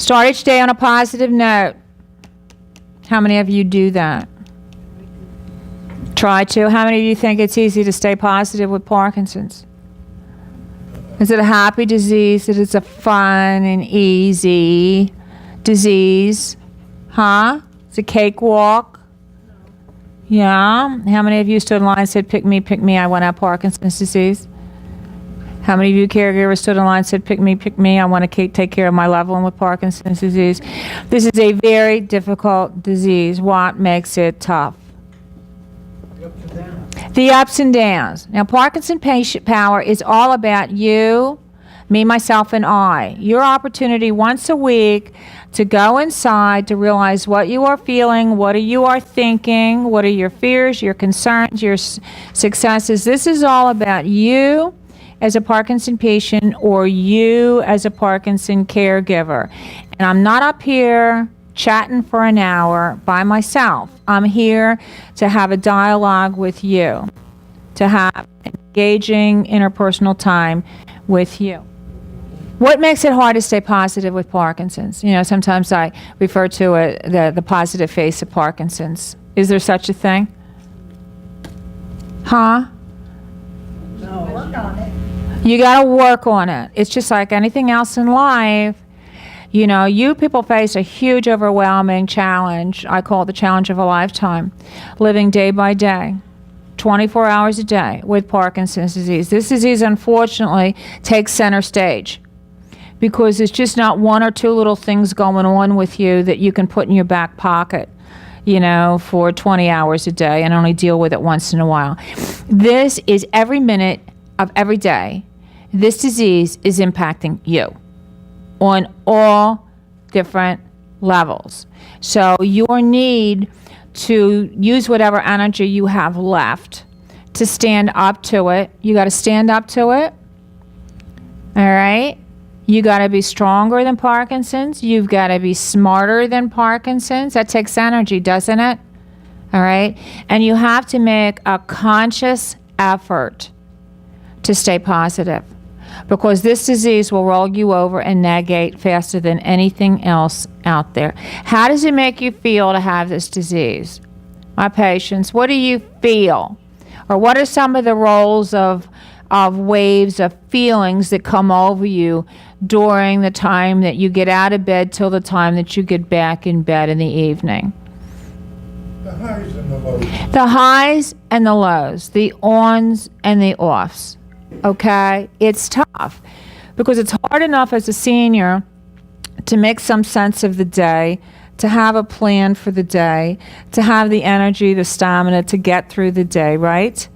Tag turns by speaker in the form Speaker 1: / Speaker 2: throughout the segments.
Speaker 1: Start each day on a positive note. How many of you do that? Try to. How many of you think it's easy to stay positive with Parkinson's? Is it a happy disease? Is it a fun and easy disease? Huh? It's a cakewalk? Yeah. How many of you stood in line and said, pick me, I want to have Parkinson's disease? How many of you caregivers stood in line and said, pick me, I want to take care of my loved one with Parkinson's disease? This is a very difficult disease. What makes it tough? The ups and downs. Now, Parkinson Patient Power is all about you, me, myself, and I. Your opportunity once a week to go inside to realize what you are feeling, what you are thinking, what are your fears, your concerns, your successes. This is all about you as a Parkinson patient or you as a Parkinson caregiver. And I'm not up here chatting for an hour by myself. I'm here to have a dialogue with you, to have engaging interpersonal time with you. What makes it hard to stay positive with Parkinson's? You know, sometimes I refer to it the positive face of Parkinson's. Is there such a thing? Huh?
Speaker 2: No, work on it.
Speaker 1: You got to work on it. It's just like anything else in life. You know, you people face a huge, overwhelming challenge. I call it the challenge of a lifetime. Living day by day, 24 hours a day with Parkinson's disease. This disease, unfortunately, takes center stage because it's just not one or two little things going on with you that you can put in your back pocket, you know, for 20 hours a day and only deal with it once in a while. This is every minute of every day. This disease is impacting you on all different levels. So your need to use whatever energy you have left to stand up to it, you got to stand up to it. All right? You got to be stronger than Parkinson's. You've got to be smarter than Parkinson's. That takes energy, doesn't it? All right? And you have to make a conscious effort to stay positive, because this disease will roll you over and negate faster than anything else out there. How does it make you feel to have this disease? My patients, what do you feel? Or what are some of the roles of waves of feelings that come over you during the time that you get out of bed till the time that you get back in bed in the evening?
Speaker 3: The highs and the lows.
Speaker 1: The highs and the lows, the ons and the offs. Okay, it's tough because it's hard enough as a senior to make some sense of the day, to have a plan for the day, to have the energy, the stamina to get through the day, right?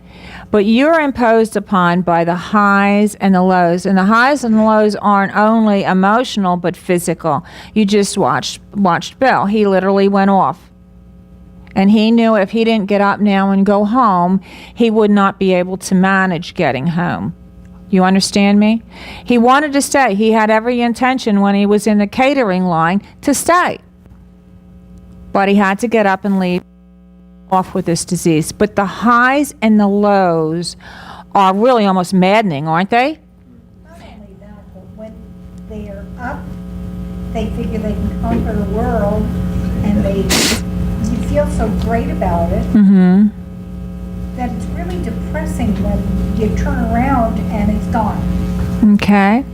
Speaker 1: But you're imposed upon by the highs and the lows, and the highs and the lows aren't only emotional but physical. You just watched Bill. He literally went off. And he knew if he didn't get up now and go home, he would not be able to manage getting home. You understand me? He wanted to stay. He had every intention when he was in the catering line to stay. But he had to get up and leave off with this disease. But the highs and the lows are really almost maddening, aren't they?
Speaker 2: Not only that, but when they are up, they figure they can conquer the world, and you feel so great about it that it's really depressing when you turn around and it's gone.
Speaker 1: Okay.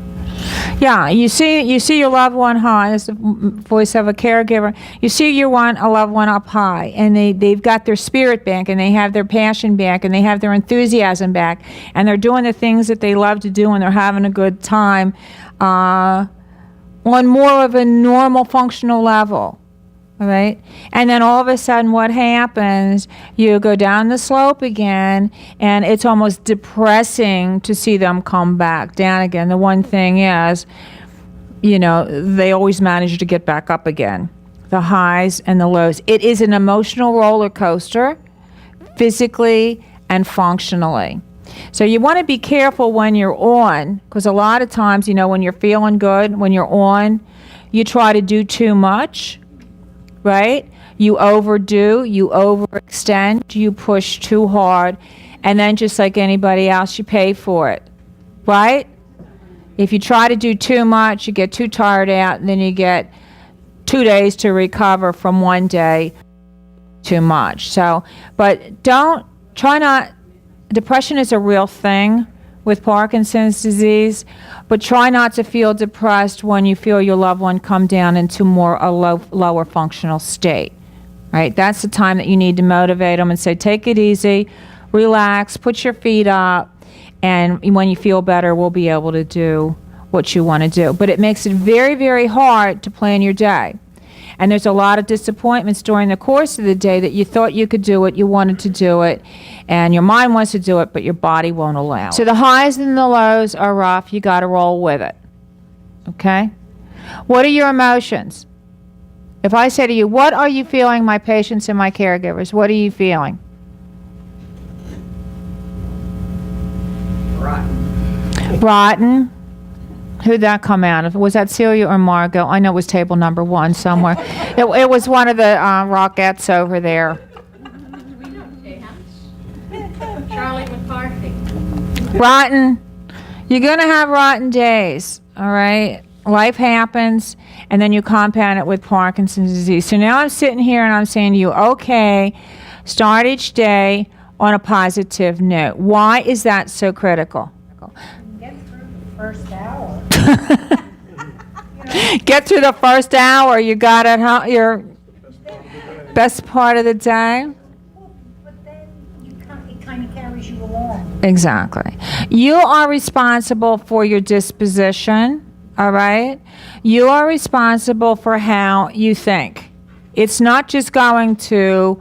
Speaker 1: Yeah, you see your loved one high. That's the voice of a caregiver. You see a loved one up high, and they've got their spirit back, and they have their passion back, and they have their enthusiasm back, and they're doing the things that they love to do, and they're having a good time on more of a normal functional level. All right? And then all of a sudden what happens, you go down the slope again, and it's almost depressing to see them come back down again. The one thing is, you know, they always manage to get back up again. The highs and the lows. It is an emotional roller coaster, physically and functionally. So you want to be careful when you're on, because a lot of times, you know, when you're feeling good, when you're on, you try to do too much. Right? You overdo, you overextend, you push too hard, and then just like anybody else, you pay for it. Right? If you try to do too much, you get too tired out, and then you get 2 days to recover from 1 day too much. So, but depression is a real thing with Parkinson's disease, but try not to feel depressed when you feel your loved one come down into a lower functional state, right? That's the time that you need to motivate them and say, take it easy, relax, put your feet up, and when you feel better, we'll be able to do what you want to do. But it makes it very, very hard to plan your day. And there's a lot of disappointments during the course of the day that you thought you could do it, you wanted to do it, and your mind wants to do it, but your body won't allow it. So the highs and the lows are rough. You got to roll with it. Okay? What are your emotions? If I say to you, what are you feeling, my patients and my caregivers? What are you feeling? Rotten. Who'd that come out of? Was that Celia or Margot? I know it was table number 1 somewhere. It was one of the Rockettes over there.
Speaker 4: Charlie McCarthy.
Speaker 1: Rotten. You're going to have rotten days, all right? Life happens, and then you compound it with Parkinson's disease. So now I'm sitting here and I'm saying to you, okay, start each day on a positive note. Why is that so critical?
Speaker 2: Get through the first hour.
Speaker 1: Get through the first hour. You got it, huh? Your best part of the day.
Speaker 2: But then it kind of carries you along.
Speaker 1: Exactly. You are responsible for your disposition, all right? You are responsible for how you think. It's not just going to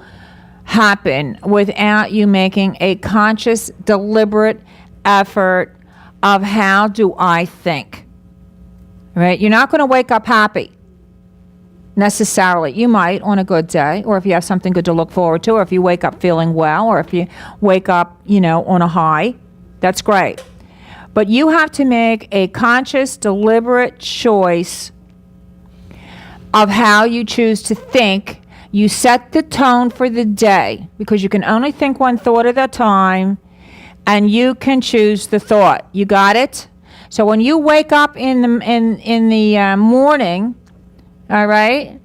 Speaker 1: happen without you making a conscious, deliberate effort of how do I think. Right? You're not going to wake up happy necessarily. You might on a good day, or if you have something good to look forward to, or if you wake up feeling well, or if you wake up, on a high. That's great. But you have to make a conscious, deliberate choice of how you choose to think. You set the tone for the day because you can only think one thought at a time, and you can choose the thought. You got it? So when you wake up in the morning, all right,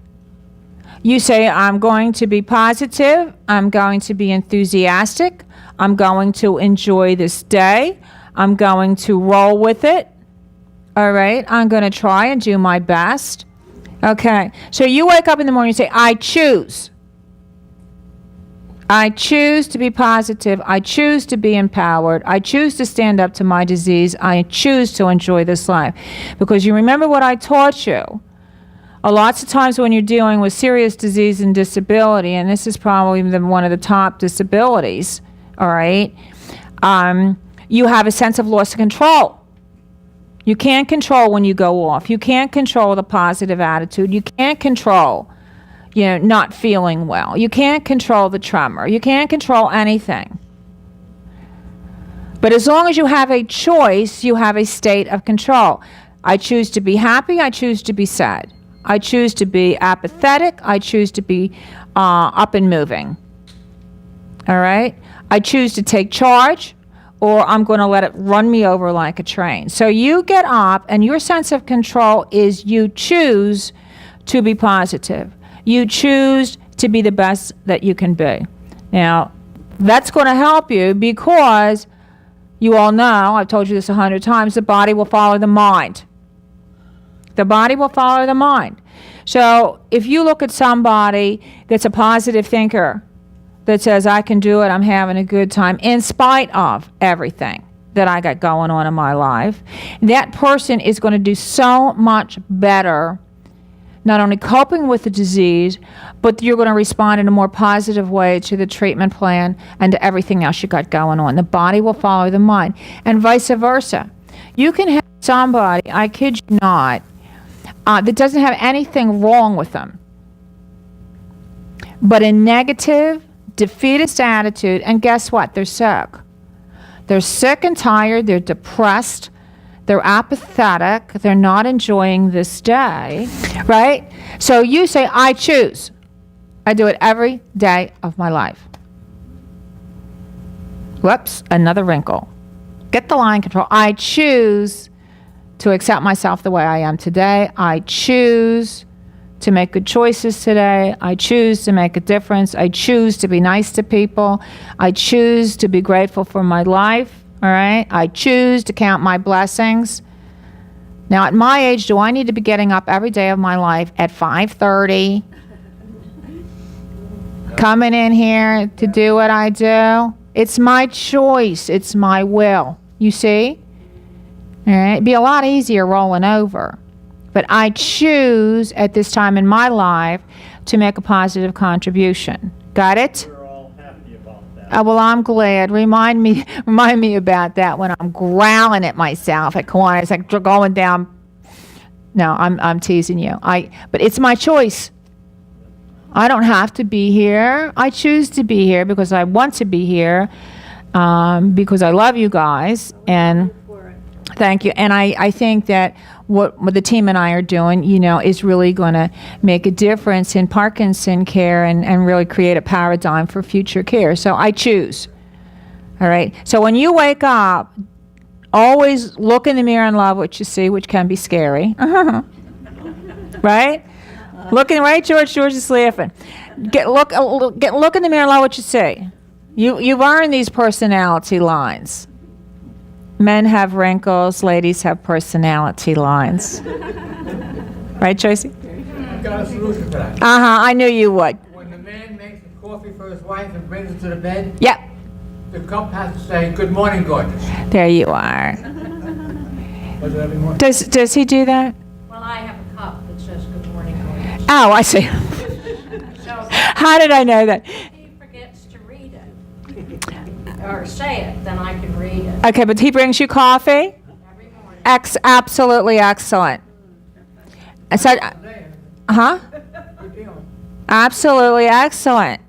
Speaker 1: you say, I'm going to be positive, I'm going to be enthusiastic, I'm going to enjoy this day, I'm going to roll with it, all right, I'm going to try and do my best. Okay, so you wake up in the morning and say, I choose. I choose to be positive. I choose to be empowered. I choose to stand up to my disease. I choose to enjoy this life. Because you remember what I taught you. Lots of times when you're dealing with serious disease and disability, and this is probably one of the top disabilities, all right, you have a sense of loss of control. You can't control when you go off. You can't control the positive attitude. You can't control not feeling well. You can't control the tremor. You can't control anything. But as long as you have a choice, you have a state of control. I choose to be happy. I choose to be sad. I choose to be apathetic. I choose to be up and moving. All right? I choose to take charge, or I'm going to let it run me over like a train. So you get up, and your sense of control is you choose to be positive. You choose to be the best that you can be. Now, that's going to help you because you all know, I've told you this 100 times, the body will follow the mind. The body will follow the mind. So if you look at somebody that's a positive thinker, that says, I can do it, I'm having a good time, in spite of everything that I got going on in my life, that person is going to do so much better, not only coping with the disease, but you're going to respond in a more positive way to the treatment plan and to everything else you got going on. The body will follow the mind, and vice versa. You can have somebody, I kid you not, that doesn't have anything wrong with them, but a negative, defeatist attitude, and guess what? They're sick. They're sick and tired. They're depressed. They're apathetic. They're not enjoying this day, right? So you say, I choose. I do it every day of my life. Whoops, another wrinkle. Get the line control. I choose to accept myself the way I am today. I choose to make good choices today. I choose to make a difference. I choose to be nice to people. I choose to be grateful for my life. All right? I choose to count my blessings. Now, at my age, do I need to be getting up every day of my life at 5:30, coming in here to do what I do? It's my choice. It's my will. You see? All right? It'd be a lot easier rolling over. But I choose at this time in my life to make a positive contribution. Got it?
Speaker 5: We're all happy about that.
Speaker 1: Well, I'm glad. Remind me about that when I'm growling at myself at corners, like going down. No, I'm teasing you. But it's my choice. I don't have to be here. I choose to be here because I want to be here, because I love you guys. And thank you. And I think that what the team and I are doing, is really going to make a difference in Parkinson care and really create a paradigm for future care. So I choose. All right. So when you wake up, always look in the mirror and love what you see, which can be scary. Right? Looking right, George is laughing. Look in the mirror and love what you see. You've earned these personality lines. Men have wrinkles, ladies have personality lines. Right, Tracy?
Speaker 6: I've got a solution for that.
Speaker 1: I knew you would.
Speaker 6: When the man makes a coffee for his wife and brings it to the bed,
Speaker 1: Yep,
Speaker 6: the cup has to say, "Good morning, gorgeous."
Speaker 1: there you are.
Speaker 6: Does it every morning?
Speaker 1: Does he do that?
Speaker 4: Well, I have a cup that says good morning, gorgeous.
Speaker 1: Oh, I see.
Speaker 4: So
Speaker 1: How did I know that?
Speaker 4: if he forgets to read it, or say it, then I can read it
Speaker 1: Okay, but he brings you coffee?
Speaker 4: every morning.
Speaker 1: Absolutely excellent. I said, huh?
Speaker 6: Good deal.
Speaker 1: Absolutely excellent.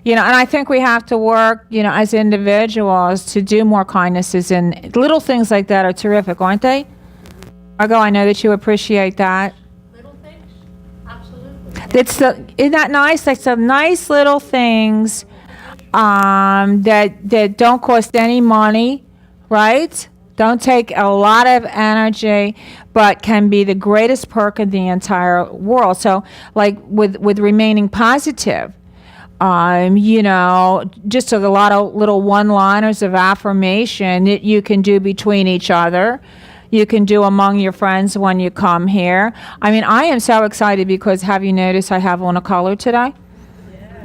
Speaker 1: And I think we have to work, as individuals to do more kindnesses, and little things like that are terrific, aren't they? Margo, I know that you appreciate that.
Speaker 4: Little things? Absolutely.
Speaker 1: Isn't that nice? Like some nice little things that don't cost any money, right? Don't take a lot of energy, but can be the greatest perk in the entire world. So, like with remaining positive, just a lot of little one-liners of affirmation that you can do between each other. You can do among your friends when you come here. I mean, I am so excited because have you noticed I have on a color today?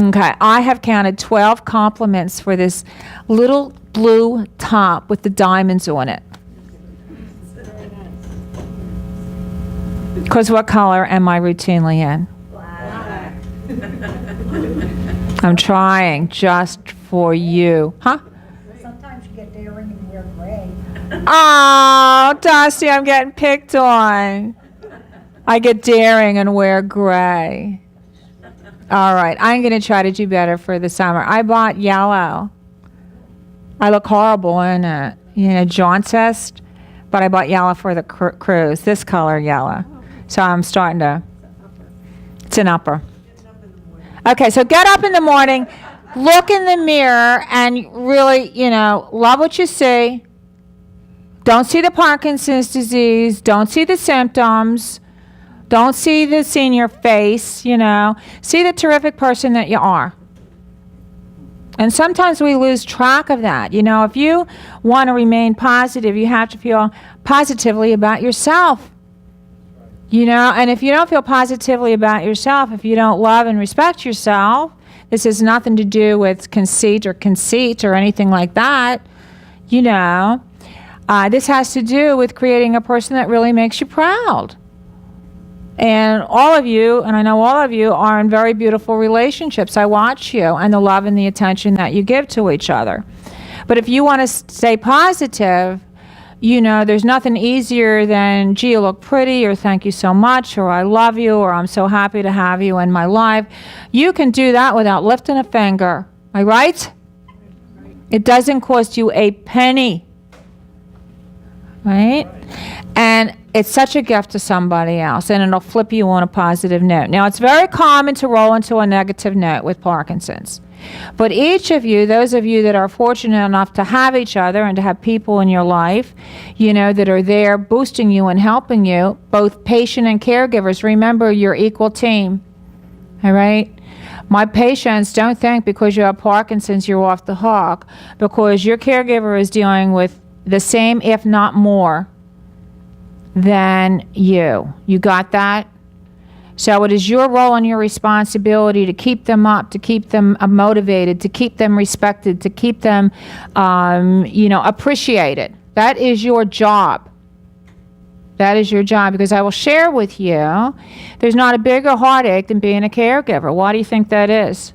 Speaker 1: Okay, I have counted 12 compliments for this little blue top with the diamonds on it. Because what color am I routinely in?
Speaker 4: Black.
Speaker 1: I'm trying just for you. Huh?
Speaker 2: Sometimes you get daring and wear gray.
Speaker 1: Oh, Dusty, I'm getting picked on. I get daring and wear gray. All right, I'm going to try to do better for the summer. I bought yellow. I look horrible in it, jauntist, but I bought yellow for the cruise, this color yellow. So I'm starting to, it's an upper. Okay, so get up in the morning, look in the mirror, and really, love what you see. Don't see the Parkinson's disease. Don't see the symptoms. Don't see the senior face, See the terrific person that you are. And sometimes we lose track of that. If you want to remain positive, you have to feel positively about yourself. And if you don't feel positively about yourself, if you don't love and respect yourself, this has nothing to do with conceit or anything like that. This has to do with creating a person that really makes you proud. And all of you, and I know all of you, are in very beautiful relationships. I watch you and the love and the attention that you give to each other. But if you want to stay positive, there's nothing easier than, gee, you look pretty, or thank you so much, or I love you, or I'm so happy to have you in my life. You can do that without lifting a finger. Am I right? It doesn't cost you a penny. Right? And it's such a gift to somebody else, and it'll flip you on a positive note. Now, it's very common to roll into a negative note with Parkinson's. But each of you, those of you that are fortunate enough to have each other and to have people in your life, that are there boosting you and helping you, both patient and caregivers, remember you're equal team. All right? My patients, don't think because you have Parkinson's you're off the hook, because your caregiver is dealing with the same, if not more, than you. You got that? So it is your role and your responsibility to keep them up, to keep them motivated, to keep them respected, to keep them, appreciated. That is your job. That is your job, because I will share with you, there's not a bigger heartache than being a caregiver. Why do you think that is?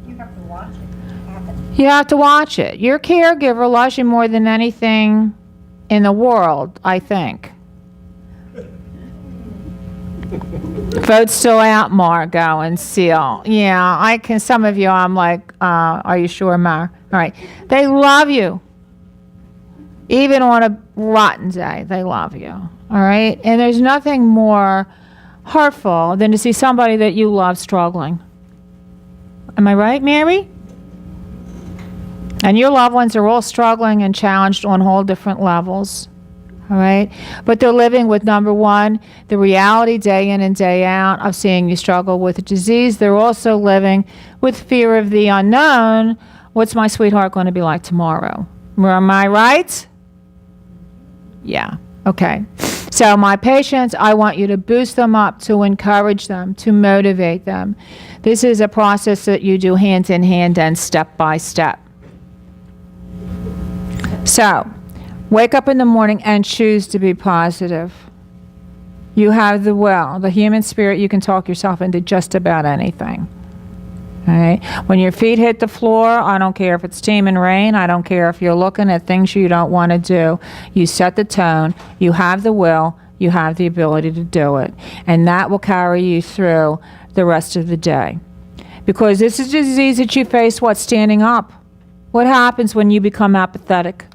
Speaker 2: You have to watch it happen.
Speaker 1: You have to watch it. Your caregiver loves you more than anything in the world, I think. Vote's still out, Margot and Seal. Yeah, I can. Some of you, I'm like, are you sure, Mar? All right. They love you. Even on a rotten day, they love you. All right? And there's nothing more hurtful than to see somebody that you love struggling. Am I right, Mary? And your loved ones are all struggling and challenged on whole different levels. All right? But they're living with, number one, the reality day in and day out of seeing you struggle with a disease. They're also living with fear of the unknown. What's my sweetheart going to be like tomorrow? Am I right? Yeah. Okay. So my patients, I want you to boost them up, to encourage them, to motivate them. This is a process that you do hand in hand and step by step. So, wake up in the morning and choose to be positive. You have the will, the human spirit, you can talk yourself into just about anything. All right? When your feet hit the floor, I don't care if it's steaming rain, I don't care if you're looking at things you don't want to do. You set the tone, you have the will, you have the ability to do it. And that will carry you through the rest of the day. Because this is a disease that you face, standing up. What happens when you become apathetic?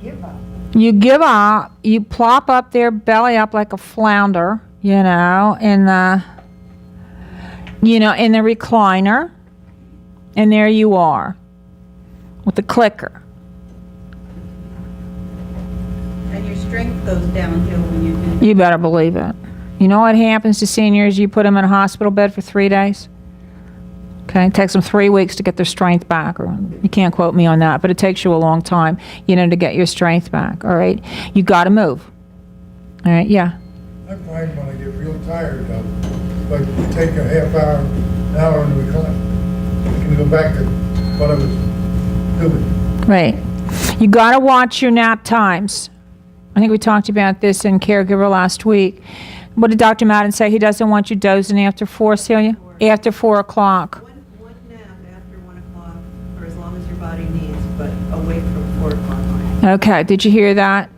Speaker 2: Give up.
Speaker 1: You give up, you plop up there, belly up like a flounder, in the recliner, and there you are with the clicker.
Speaker 7: And your strength goes downhill when you do.
Speaker 1: You better believe it. You know what happens to seniors? You put them in a hospital bed for 3 days. Okay, it takes them 3 weeks to get their strength back. Or you can't quote me on that, but it takes you a long time, to get your strength back. All right, you got to move. All right, yeah.
Speaker 3: I find when I get real tired, like take a half hour, an hour in the recline. I can go back to what I was doing.
Speaker 1: Right. You got to watch your nap times. I think we talked about this in Caregiver last week. What did Dr. Madden say? He doesn't want you dozing after 4, Celia? After 4 o'clock.
Speaker 7: One nap after 1 o'clock, or as long as your body needs, but awake from 4 o'clock.
Speaker 1: Okay, did you hear that?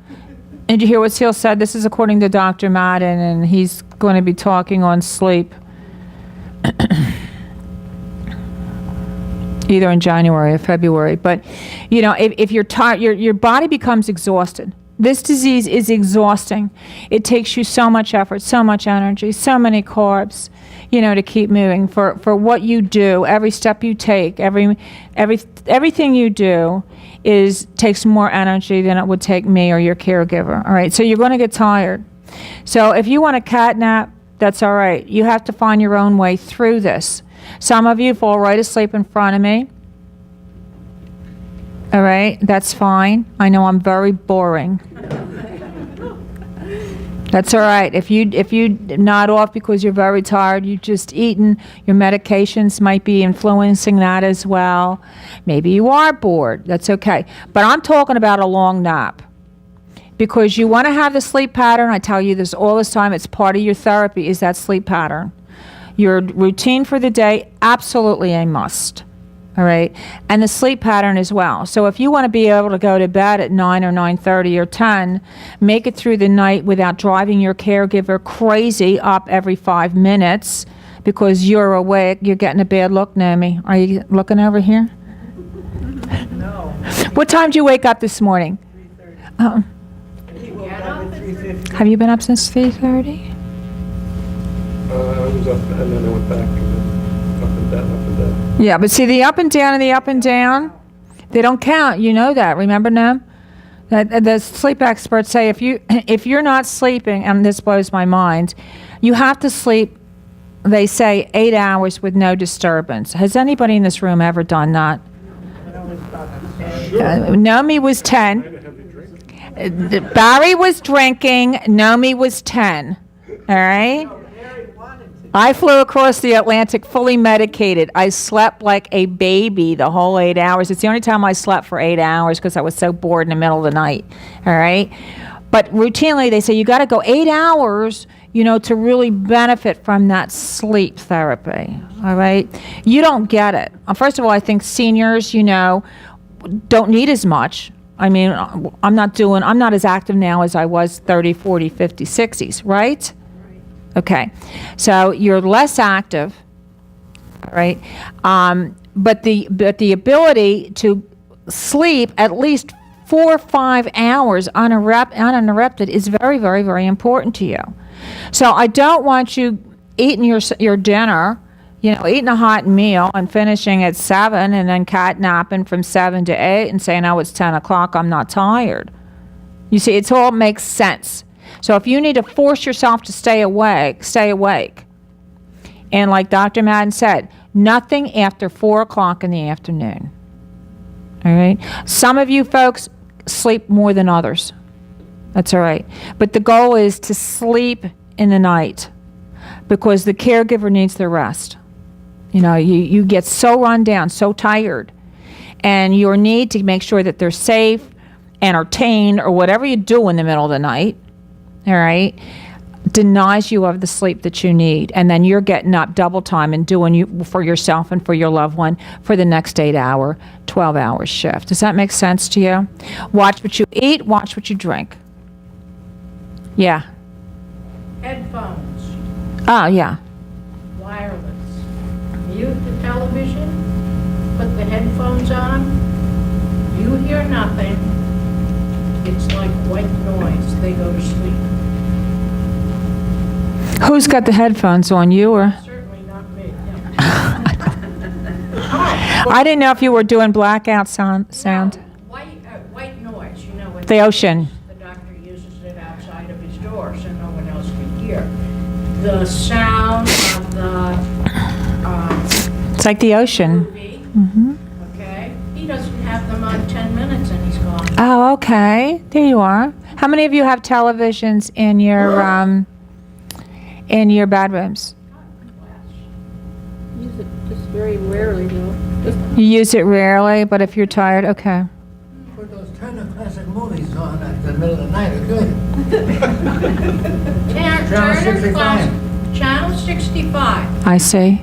Speaker 1: Did you hear what Seal said? This is according to Dr. Madden, and he's going to be talking on sleep. Either in January or February. But, if you're tired, your body becomes exhausted. This disease is exhausting. It takes you so much effort, so much energy, so many carbs, to keep moving. For what you do, every step you take, everything you do takes more energy than it would take me or your caregiver. All right, so you're going to get tired. So if you want a cat nap, that's all right. You have to find your own way through this. Some of you fall right asleep in front of me. All right, that's fine. I know I'm very boring. That's all right. If you nod off because you're very tired, you just eaten, your medications might be influencing that as well. Maybe you are bored. That's okay. But I'm talking about a long nap. Because you want to have the sleep pattern. I tell you this all this time. It's part of your therapy is that sleep pattern. Your routine for the day, absolutely a must. All right, and the sleep pattern as well. So if you want to be able to go to bed at 9 or 9:30 or 10, make it through the night without driving your caregiver crazy up every 5 minutes because you're awake. You're getting a bad look, Naomi. Are you looking over here?
Speaker 6: No.
Speaker 1: What time did you wake up this morning?
Speaker 6: 3:30. He woke up at 3:50.
Speaker 1: Have you been up since 3:30?
Speaker 8: I was up and then I went back and then up and and down, up and down.
Speaker 1: Yeah, but see the up and down and the up and down, they don't count. You know that. Remember them? The sleep experts say if you're not sleeping, and this blows my mind, you have to sleep. They say 8 hours with no disturbance. Has anybody in this room ever done that? Nomi was 10. Barry was drinking. Nomi was 10. All right? I flew across the Atlantic fully medicated. I slept like a baby the whole 8 hours. It's the only time I slept for 8 hours because I was so bored in the middle of the night. All right? But routinely they say you got to go 8 hours, to really benefit from that sleep therapy. All right? You don't get it. First of all, I think seniors, don't need as much. I mean, I'm not as active now as I was 30, 40, 50, 60s, right? Okay, so you're less active, right? But the ability to sleep at least 4 or 5 hours uninterrupted is very, very, very important to you. So I don't want you eating your dinner, eating a hot meal and finishing at 7 and then catnapping from 7 to 8 and saying, oh, it's 10 o'clock, I'm not tired. You see, it all makes sense. So if you need to force yourself to stay awake, stay awake. And like Dr. Madden said, nothing after 4 o'clock in the afternoon. All right? Some of you folks sleep more than others. That's all right. But the goal is to sleep in the night because the caregiver needs their rest. You get so run down, so tired. And your need to make sure that they're safe, entertained, or whatever you do in the middle of the night, all right, denies you of the sleep that you need. And then you're getting up double time and doing you for yourself and for your loved one for the next 8-hour, 12-hour shift. Does that make sense to you? Watch what you eat, watch what you drink. Yeah.
Speaker 4: Headphones,
Speaker 1: Oh, yeah.
Speaker 4: wireless. Mute the television, put the headphones on, you hear nothing. It's like white noise. They go to sleep.
Speaker 1: Who's got the headphones on, you or?
Speaker 4: Certainly not me.
Speaker 1: I didn't know if you were doing blackout sound.
Speaker 4: No, white noise, what
Speaker 1: The ocean.
Speaker 4: The doctor uses it outside of his door so no one else can hear. The sound of the
Speaker 1: It's like the ocean.
Speaker 4: movie, okay? He doesn't have them on 10 minutes and he's gone.
Speaker 1: Oh, okay. There you are. How many of you have televisions in your bedrooms?
Speaker 9: Use it just very rarely, though. Just
Speaker 1: You use it rarely, but if you're tired, okay.
Speaker 6: Put those Turner Classic Movies on at the middle of the night, are good. Channel 65.
Speaker 4: Channel 65.
Speaker 1: I see.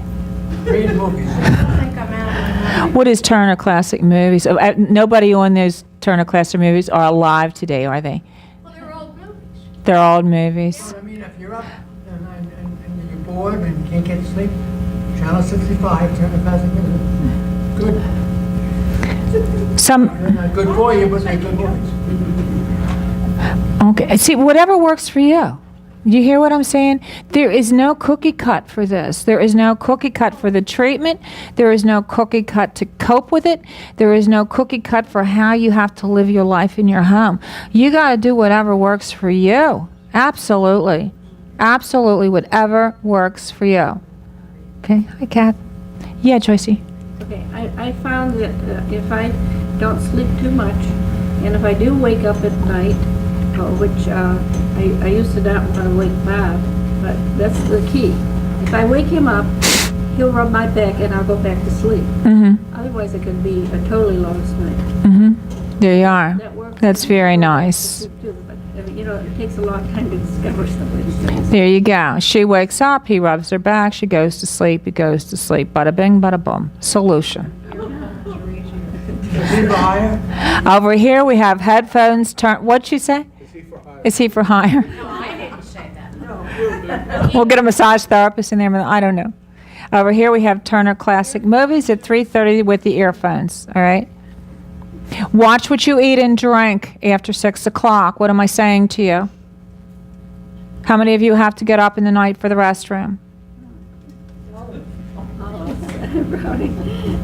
Speaker 6: Great movies.
Speaker 4: I think I'm out of my mind.
Speaker 1: What is Turner Classic Movies? Nobody on those Turner Classic Movies are alive today, are they?
Speaker 4: Well, they're old movies.
Speaker 1: They're old movies.
Speaker 6: I mean, if you're up and you're bored and can't get to sleep, Channel 65, Turner Classic Movies. Good. They're not good for you, but they're good movies.
Speaker 1: Okay. See, whatever works for you. You hear what I'm saying? There is no cookie cut for this. There is no cookie cut for the treatment. There is no cookie cut to cope with it. There is no cookie cut for how you have to live your life in your home. You got to do whatever works for you. Absolutely. Absolutely whatever works for you. Okay. Hi, Kath. Yeah, Joycey.
Speaker 9: okay. I found that if I don't sleep too much, and if I do wake up at night, which I used to not want to wake Bob, but that's the key. If I wake him up, he'll rub my back and I'll go back to sleep.
Speaker 1: Mm-hmm.
Speaker 9: Otherwise, it can be a totally lost night.
Speaker 1: Mm-hmm. There you are.
Speaker 9: That works.
Speaker 1: That's very nice.
Speaker 9: Too, but, it takes a long time to discover some of these things.
Speaker 1: There you go. She wakes up, he rubs her back, she goes to sleep, he goes to sleep. Bada bing, bada boom. Solution.
Speaker 6: Is he for hire?
Speaker 1: Over here we have headphones turn. What'd she say? Is he for hire?
Speaker 4: No, I didn't say that.
Speaker 1: We'll get a massage therapist in there. I don't know. Over here we have Turner Classic Movies at 3:30 with the earphones. All right. Watch what you eat and drink after 6 o'clock. What am I saying to you? How many of you have to get up in the night for the restroom?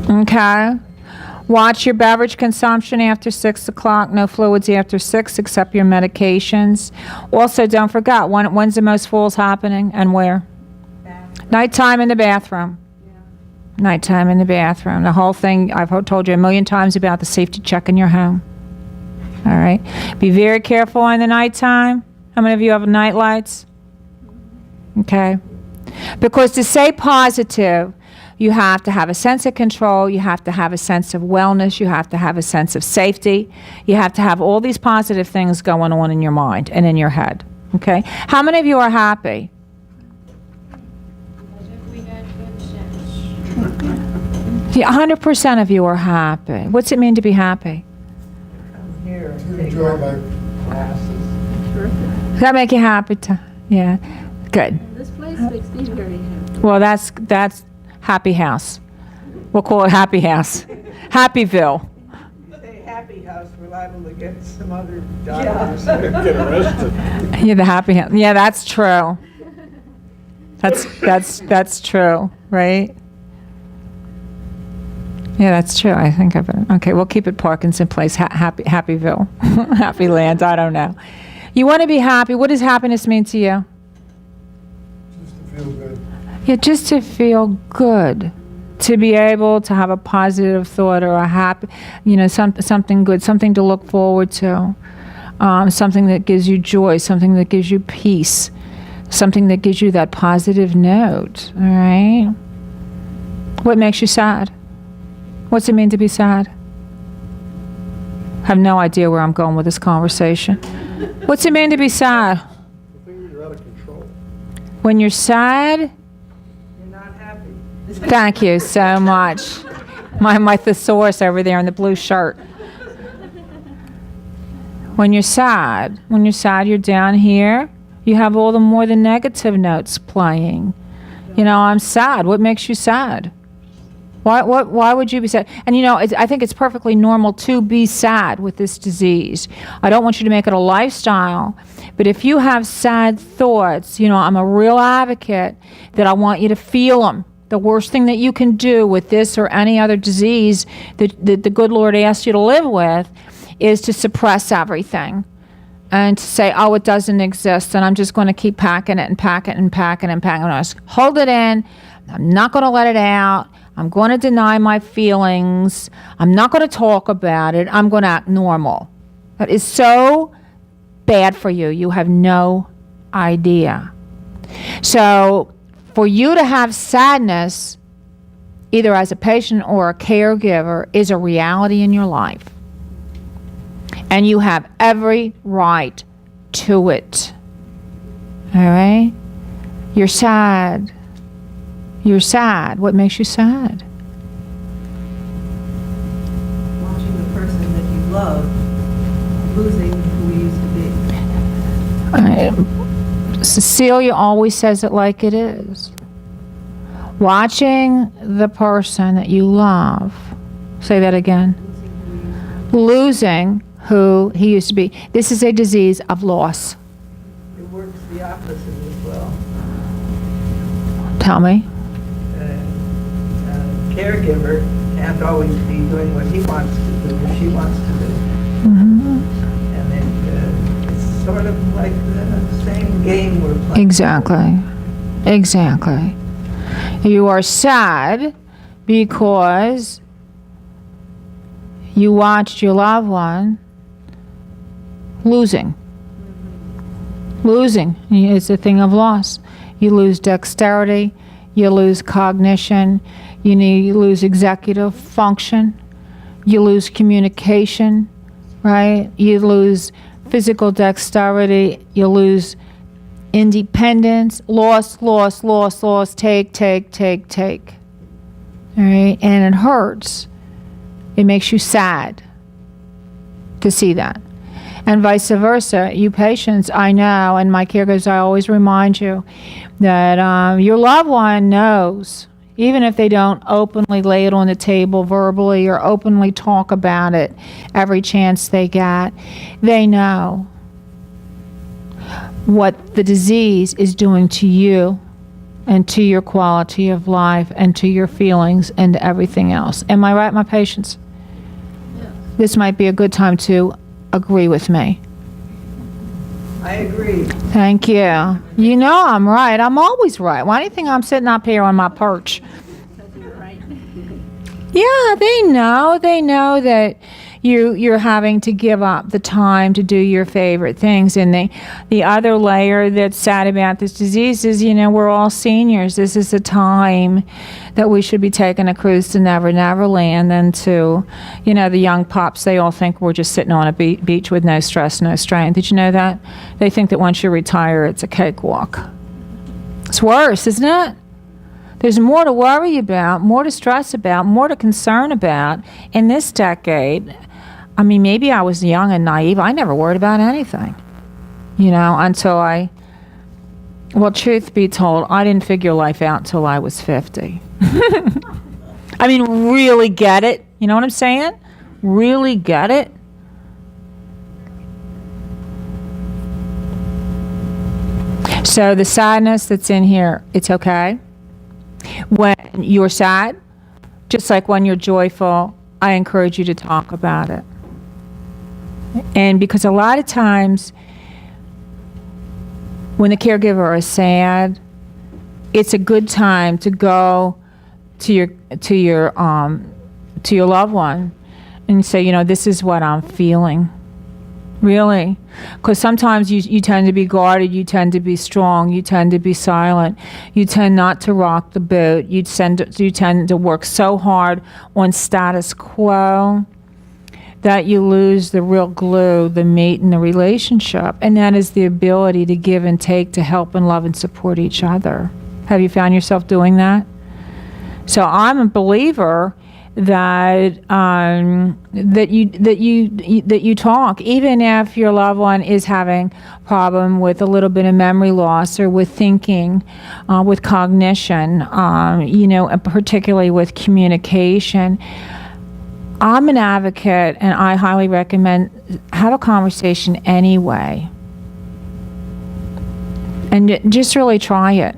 Speaker 1: Okay. Watch your beverage consumption after 6 o'clock. No fluids after 6 except your medications. Also, don't forget, when's the most falls happening and where? Nighttime in the bathroom. Nighttime in the bathroom. The whole thing, I've told you a million times about the safety check in your home. All right. Be very careful in the nighttime. How many of you have night lights? Okay. Because to stay positive, you have to have a sense of control. You have to have a sense of wellness. You have to have a sense of safety. You have to have all these positive things going on in your mind and in your head. Okay? How many of you are happy?
Speaker 4: As if we had good sense.
Speaker 1: Yeah, 100% of you are happy. What's it mean to be happy?
Speaker 6: Here,
Speaker 3: To enjoy life.
Speaker 1: Does that make you happy? Yeah. Good.
Speaker 9: This place makes me very happy.
Speaker 1: Well, that's Happy House. We'll call it Happy House. Happyville.
Speaker 8: Say Happy House, we're liable to get some other dollars.
Speaker 5: Get arrested.
Speaker 1: Yeah, the Happy House. Yeah, that's true. That's true, right? Yeah, that's true. I think of it. Okay, we'll keep it Parkinson Place, Happyville, Happy Land. I don't know. You want to be happy. What does happiness mean to you?
Speaker 3: Just to feel good.
Speaker 1: Yeah, just to feel good, to be able to have a positive thought or a happy, something good, something to look forward to, something that gives you joy, something that gives you peace, something that gives you that positive note. All right. What makes you sad? What's it mean to be sad? I have no idea where I'm going with this conversation. What's it mean to be sad?
Speaker 5: I think you're out of control.
Speaker 1: When you're sad,
Speaker 8: You're not happy.
Speaker 1: thank you so much. My thesaurus over there in the blue shirt. When you're sad, you're down here. You have all the more the negative notes playing. I'm sad. What makes you sad? Why would you be sad? And I think it's perfectly normal to be sad with this disease. I don't want you to make it a lifestyle, but if you have sad thoughts, I'm a real advocate that I want you to feel them. The worst thing that you can do with this or any other disease that the good Lord asks you to live with is to suppress everything and to say, oh, it doesn't exist, and I'm just going to keep packing it and packing it and packing it and packing it. I'm just hold it in. I'm not going to let it out. I'm going to deny my feelings. I'm not going to talk about it. I'm going to act normal. That is so bad for you. You have no idea. So for you to have sadness, either as a patient or a caregiver, is a reality in your life. And you have every right to it. All right? You're sad. You're sad. What makes you sad?
Speaker 7: Watching the person that you love losing who we used to be.
Speaker 1: Cecilia always says it like it is. Watching the person that you love, say that again, losing who he used to be. This is a disease of loss.
Speaker 8: It works the opposite as well.
Speaker 1: Tell me.
Speaker 8: Caregiver can't always be doing what he wants to do or she wants to do.
Speaker 1: Mm-hmm.
Speaker 8: And it's sort of like the same game we're playing.
Speaker 1: Exactly. You are sad because you watched your loved one losing. Losing is a thing of loss. You lose dexterity, you lose cognition, you lose executive function, you lose communication, right? You lose physical dexterity, you lose independence, loss, take. All right? And it hurts. It makes you sad to see that. And vice versa, you patients, I know, and my caregivers, I always remind you that your loved one knows, even if they don't openly lay it on the table verbally or openly talk about it every chance they get, they know what the disease is doing to you and to your quality of life and to your feelings and everything else. Am I right, my patients? This might be a good time to agree with me.
Speaker 8: I agree.
Speaker 1: Thank you. You know I'm right. I'm always right. Why do you think I'm sitting up here on my perch? Yeah, they know. They know that you're having to give up the time to do your favorite things. And the other layer that's sad about this disease is, we're all seniors. This is a time that we should be taking a cruise to Never Never Land. And to, the young pups, they all think we're just sitting on a beach with no stress, no strain. Did you know that? They think that once you retire, it's a cakewalk. It's worse, isn't it? There's more to worry about, more to stress about, more to concern about in this decade. I mean, maybe I was young and naive. I never worried about anything, until well, truth be told, I didn't figure life out until I was 50. I mean, really get it. You know what I'm saying? Really get it. So the sadness that's in here, it's okay. When you're sad, just like when you're joyful, I encourage you to talk about it. And because a lot of times when the caregiver is sad, it's a good time to go to your loved one and say, this is what I'm feeling. Really, because sometimes you tend to be guarded, you tend to be strong, you tend to be silent, you tend not to rock the boat, you tend to work so hard on status quo that you lose the real glue, the mate in the relationship, and that is the ability to give and take, to help and love and support each other. Have you found yourself doing that? So I'm a believer that you talk, even if your loved one is having a problem with a little bit of memory loss or with thinking, with cognition, particularly with communication. I'm an advocate, and I highly recommend have a conversation anyway, and just really try it.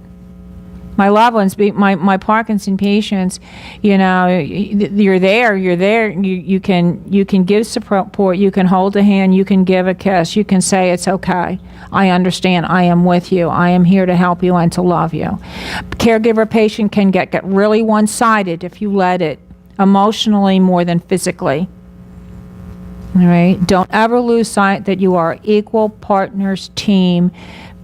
Speaker 1: My loved ones, my Parkinson patients, you're there. You can give support. You can hold a hand. You can give a kiss. You can say it's okay. I understand. I am with you. I am here to help you and to love you. Caregiver patient can get really one-sided if you let it, emotionally more than physically. All right. Don't ever lose sight that you are equal partners, team,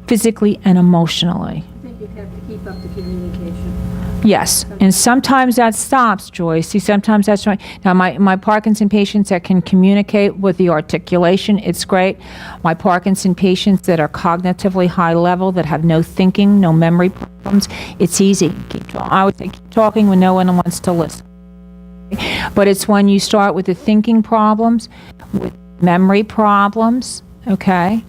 Speaker 1: physically and emotionally.
Speaker 9: You have to keep up the communication.
Speaker 1: Yes, and sometimes that stops, Joyce. See, sometimes that's right. Now, my Parkinson patients that can communicate with the articulation, it's great. My Parkinson patients that are cognitively high level, that have no thinking, no memory problems, it's easy. I would say keep talking when no one wants to listen. But it's when you start with the thinking problems, with memory problems, okay?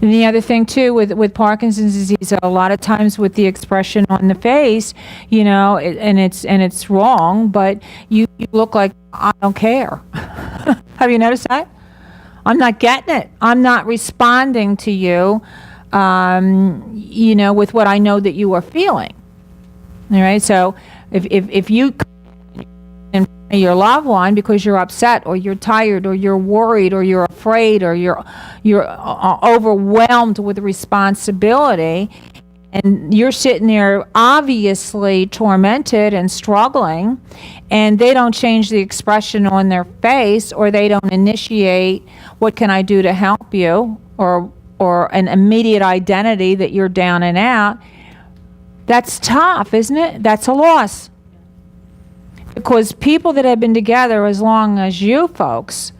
Speaker 1: And the other thing too with Parkinson's disease, a lot of times with the expression on the face, and it's wrong, but you look like I don't care. Have you noticed that? I'm not getting it. I'm not responding to you, with what I know that you are feeling. All right. So if you your loved one because you're upset or you're tired or you're worried or you're afraid or you're overwhelmed with responsibility, and you're sitting there obviously tormented and struggling, and they don't change the expression on their face, or they don't initiate what can I do to help you, or an immediate identity that you're down and out, that's tough, isn't it? That's a loss. Because people that have been together as long as you folks,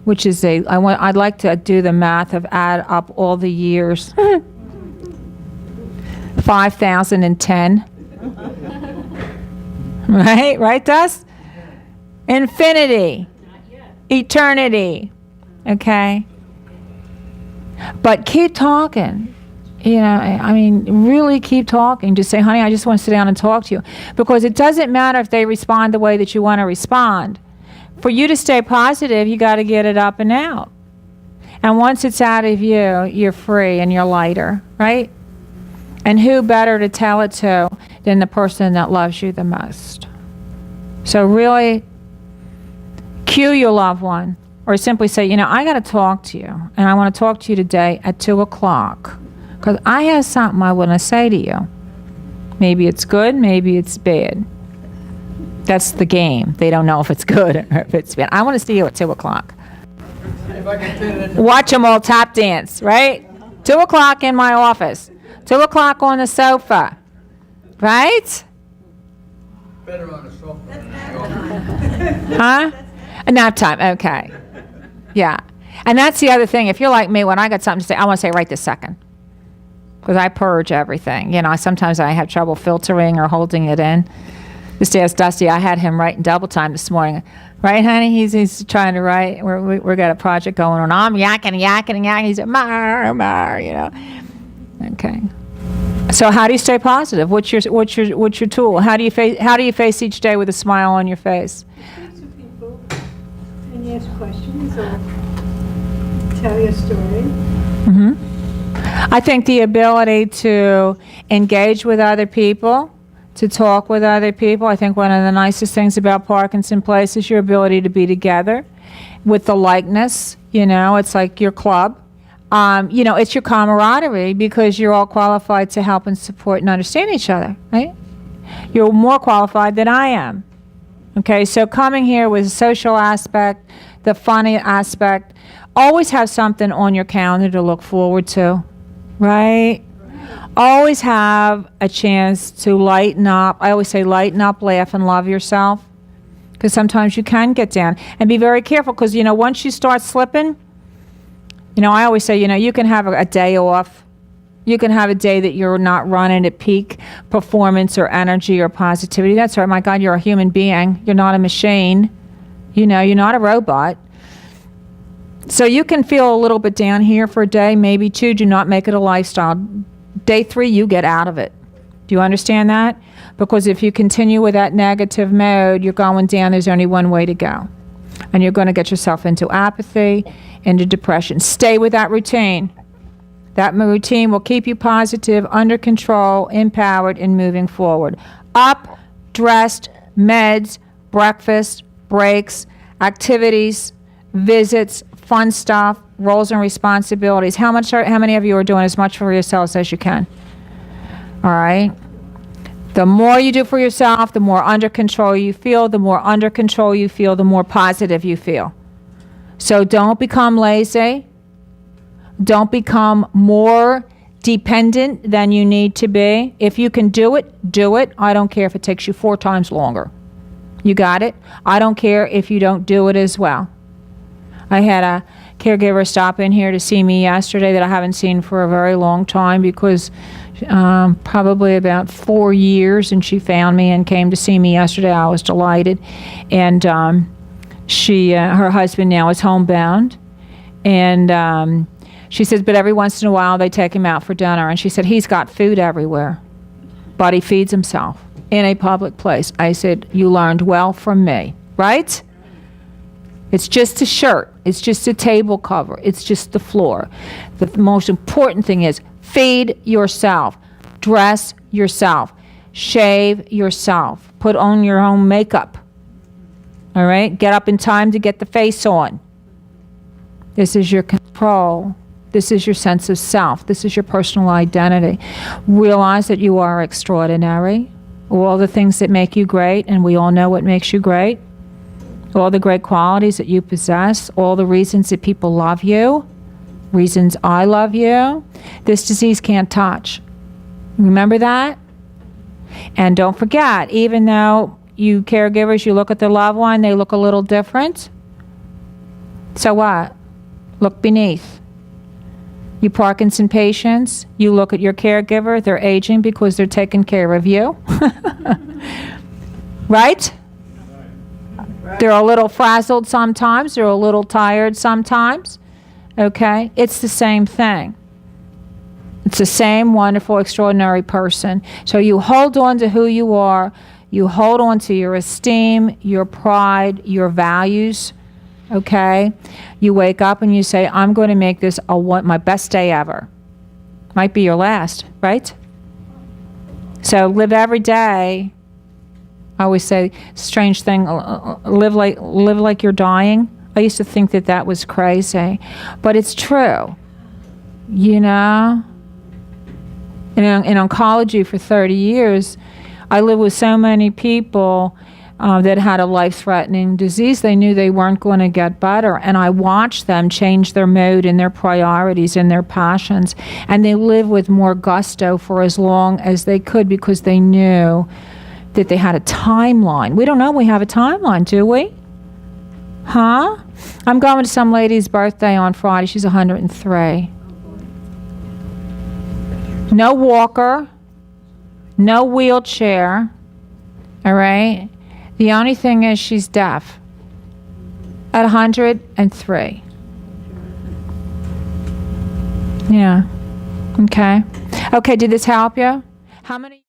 Speaker 1: which is I'd like to do the math of add up all the years. 5,010. Right, Dust? Infinity. Eternity. Okay? But keep talking. Really keep talking. Just say, honey, I just want to sit down and talk to you. Because it doesn't matter if they respond the way that you want to respond. For you to stay positive, you got to get it up and out. And once it's out of you, you're free and you're lighter, right? And who better to tell it to than the person that loves you the most? So really cue your loved one, or simply say, I got to talk to you, and I want to talk to you today at 2 o'clock because I have something I want to say to you. Maybe it's good, maybe it's bad. That's the game. They don't know if it's good or if it's bad. I want to see you at 2 o'clock.
Speaker 6: If I can fit it in.
Speaker 1: Watch them all tap dance, right? 2 o'clock in my office. 2 o'clock on the sofa, right?
Speaker 6: Better on the sofa than the office.
Speaker 1: Huh? A nap time, okay. Yeah. And that's the other thing. If you're like me, when I got something to say, I want to say right this second. Because I purge everything. Sometimes I have trouble filtering or holding it in. This day is Dusty. I had him writing double time this morning. Right, honey? He's trying to write. We've got a project going on. I'm yakking. He's a mar, Okay. So how do you stay positive? What's your tool? How do you face each day with a smile on your face?
Speaker 2: Speak to people and ask questions or tell your story.
Speaker 1: I think the ability to engage with other people, to talk with other people. I think one of the nicest things about Parkinson Place is your ability to be together with the likeness. It's like your club. It's your camaraderie because you're all qualified to help and support and understand each other, right? You're more qualified than I am. Okay, so coming here with the social aspect, the funny aspect, always have something on your calendar to look forward to, right? Always have a chance to lighten up. I always say lighten up, laugh, and love yourself. Because sometimes you can get down. And be very careful because, once you start slipping, I always say, you can have a day off. You can have a day that you're not running at peak performance or energy or positivity. That's right. My God, you're a human being. You're not a machine. You're not a robot. So you can feel a little bit down here for a day, maybe 2. Do not make it a lifestyle. Day 3, you get out of it. Do you understand that? Because if you continue with that negative mode, you're going down. There's only one way to go. And you're going to get yourself into apathy, into depression. Stay with that routine. That routine will keep you positive, under control, empowered, and moving forward. Up, dressed, meds, breakfast, breaks, activities, visits, fun stuff, roles and responsibilities. How many of you are doing as much for yourselves as you can? All right? The more you do for yourself, the more under control you feel. The more under control you feel, the more positive you feel. So don't become lazy. Don't become more dependent than you need to be. If you can do it, do it. I don't care if it takes you 4 times longer. You got it? I don't care if you don't do it as well. I had a caregiver stop in here to see me yesterday that I haven't seen for a very long time because probably about 4 years, and she found me and came to see me yesterday. I was delighted. And her husband now is homebound. And she says, but every once in a while they take him out for dinner. And she said, he's got food everywhere, but he feeds himself in a public place. I said, you learned well from me, right? It's just a shirt. It's just a table cover. It's just the floor. The most important thing is feed yourself. Dress yourself. Shave yourself. Put on your own makeup. All right? Get up in time to get the face on. This is your control. This is your sense of self. This is your personal identity. Realize that you are extraordinary. All the things that make you great, and we all know what makes you great. All the great qualities that you possess, all the reasons that people love you, reasons I love you, this disease can't touch. Remember that? And don't forget, even though you caregivers, you look at the loved one, they look a little different. So what? Look beneath. You Parkinson patients, you look at your caregiver, they're aging because they're taking care of you. Right? They're a little frazzled sometimes. They're a little tired sometimes. Okay? It's the same thing. It's the same wonderful, extraordinary person. So you hold on to who you are. You hold on to your esteem, your pride, your values. Okay? You wake up and you say, I'm going to make this my best day ever. Might be your last, right? So live every day. I always say, strange thing, live like you're dying. I used to think that was crazy, but it's true. You know? In oncology for 30 years, I lived with so many people that had a life-threatening disease. They knew they weren't going to get better, and I watched them change their mood and their priorities and their passions, and they lived with more gusto for as long as they could because they knew that they had a timeline. We don't know we have a timeline, do we? Huh? I'm going to some lady's birthday on Friday. She's 103. No walker, no wheelchair, all right? The only thing is she's deaf at 103. Yeah. Okay. Okay, did this help you? How many